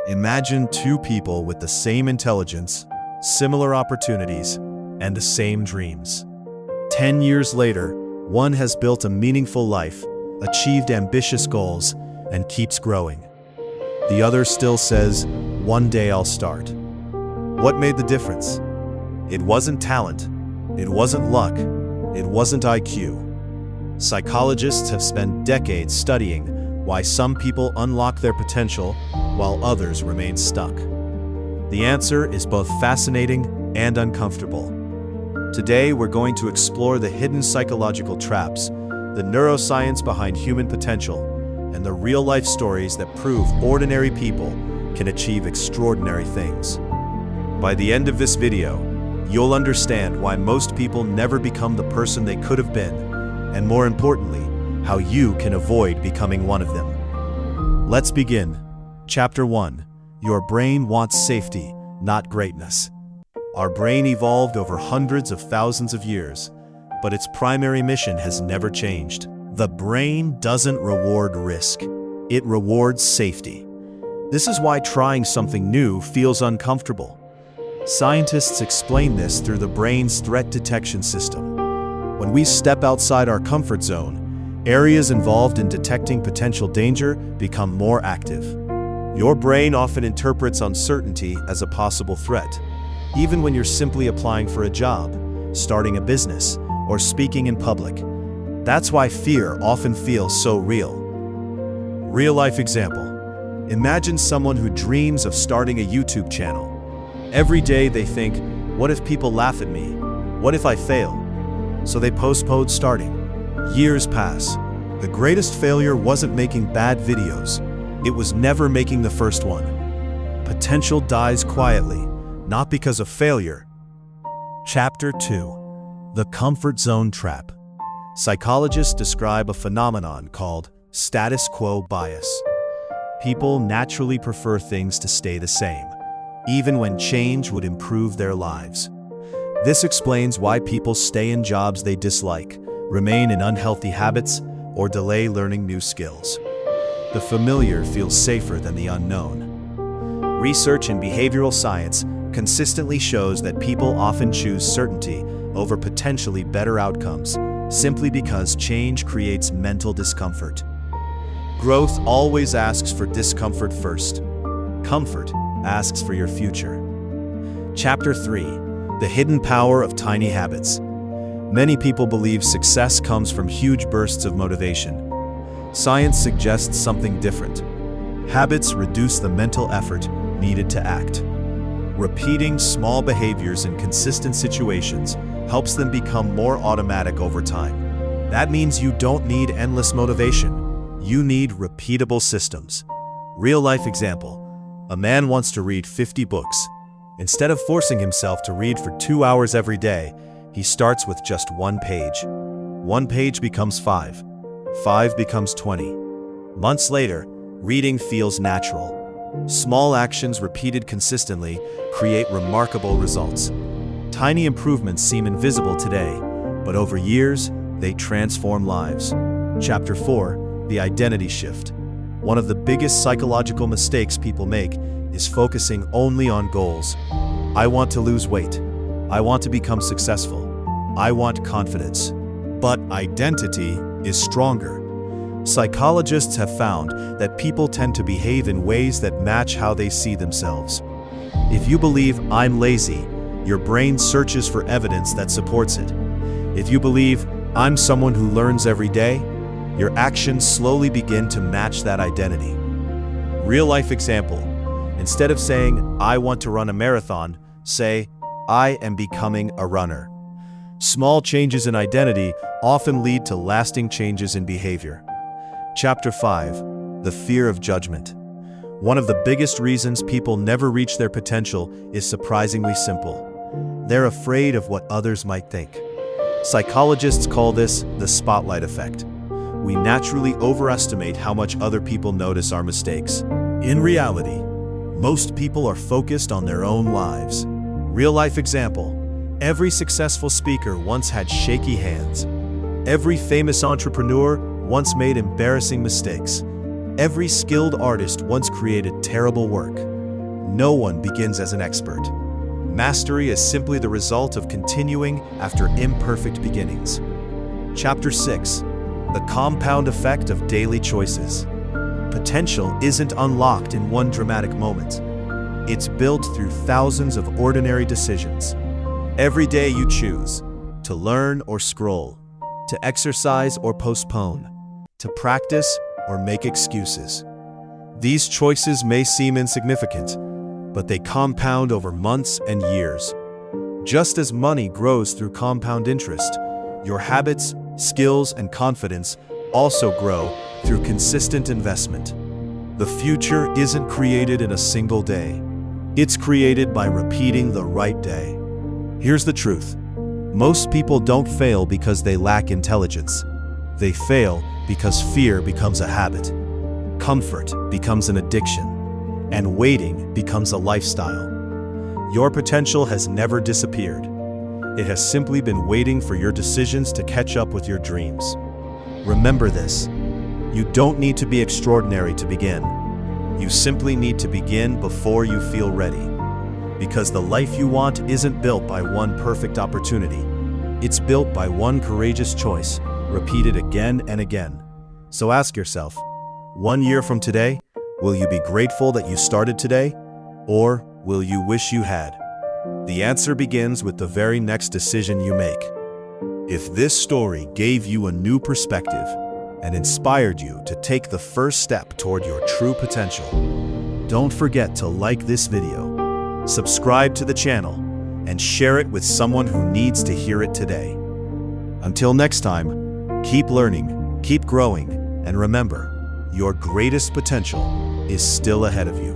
Imagine two people with the same intelligence, similar opportunities, and the same dreams. 10 years later, one has built a meaningful life, achieved ambitious goals, and keeps growing. The other still says, "One day I'll start." What made the difference? It wasn't talent, it wasn't luck, it wasn't IQ. Psychologists have spent decades studying why some people unlock their potential while others remain stuck. The answer is both fascinating and uncomfortable. Today, we're going to explore the hidden psychological traps, the neuroscience behind human potential, and the real-life stories that prove ordinary people can achieve extraordinary things. By the end of this video, you'll understand why most people never become the person they could have been, and more importantly, how you can avoid becoming one of them. Let's begin. Chapter 1. Your brain wants safety, not greatness. Our brain evolved over hundreds of thousands of years, but its primary mission has never changed. The brain doesn't reward risk. It rewards safety. This is why trying something new feels uncomfortable. Scientists explain this through the brain's threat detection system. When we step outside our comfort zone, areas involved in detecting potential danger become more active. Your brain often interprets uncertainty as a possible threat, even when you're simply applying for a job, starting a business, or speaking in public. That's why fear often feels so real. Real-life example. Imagine someone who dreams of starting a YouTube channel. Every day they think, what if people laugh at me? What if I fail? So they postpone starting. Years pass. The greatest failure wasn't making bad videos. It was never making the first one. Potential dies quietly, not because of failure. Chapter 2. The Comfort Zone Trap. Psychologists describe a phenomenon called status quo bias. People naturally prefer things to stay the same, even when change would improve their lives. This explains why people stay in jobs they dislike, remain in unhealthy habits, or delay learning new skills. The familiar feels safer than the unknown. Research in behavioral science consistently shows that people often choose certainty over potentially better outcomes, simply because change creates mental discomfort. Growth always asks for discomfort first. Comfort asks for your future. Chapter 3. The Hidden Power of Tiny Habits. Many people believe success comes from huge bursts of motivation. Science suggests something different. Habits reduce the mental effort needed to act. Repeating small behaviors in consistent situations helps them become more automatic over time. That means you don't need endless motivation. You need repeatable systems. Real-life example. A man wants to read 50 books. Instead of forcing himself to read for 2 hours every day, he starts with just 1 page. 1 page becomes 5. 5 becomes 20. Months later, reading feels natural. Small actions repeated consistently create remarkable results. Tiny improvements seem invisible today, but over years, they transform lives. Chapter 4. The Identity Shift. One of the biggest psychological mistakes people make is focusing only on goals. I want to lose weight. I want to become successful. I want confidence. But identity is stronger. Psychologists have found that people tend to behave in ways that match how they see themselves. If you believe I'm lazy, your brain searches for evidence that supports it. If you believe I'm someone who learns every day, your actions slowly begin to match that identity. Real-life example. Instead of saying, I want to run a marathon, say, I am becoming a runner. Small changes in identity often lead to lasting changes in behavior. Chapter 5. The Fear of Judgment. One of the biggest reasons people never reach their potential is surprisingly simple. They're afraid of what others might think. Psychologists call this the spotlight effect. We naturally overestimate how much other people notice our mistakes. In reality, most people are focused on their own lives. Real-life example. Every successful speaker once had shaky hands. Every famous entrepreneur once made embarrassing mistakes. Every skilled artist once created terrible work. No one begins as an expert. Mastery is simply the result of continuing after imperfect beginnings. Chapter 6: The compound effect of daily choices. Potential isn't unlocked in one dramatic moment. It's built through thousands of ordinary decisions. Every day you choose to learn or scroll, to exercise or postpone, to practice or make excuses. These choices may seem insignificant, but they compound over months and years. Just as money grows through compound interest, your habits, skills, and confidence also grow through consistent investment. The future isn't created in a single day. It's created by repeating the right day. Here's the truth. Most people don't fail because they lack intelligence. They fail because fear becomes a habit, comfort becomes an addiction, and waiting becomes a lifestyle. Your potential has never disappeared. It has simply been waiting for your decisions to catch up with your dreams. Remember this: you don't need to be extraordinary to begin. You simply need to begin before you feel ready. Because the life you want isn't built by one perfect opportunity. It's built by one courageous choice, repeated again and again. So ask yourself, 1 year from today, will you be grateful that you started today? Or will you wish you had? The answer begins with the very next decision you make. If this story gave you a new perspective and inspired you to take the first step toward your true potential, don't forget to like this video, subscribe to the channel, and share it with someone who needs to hear it today. Until next time, keep learning, keep growing, and remember, your greatest potential is still ahead of you.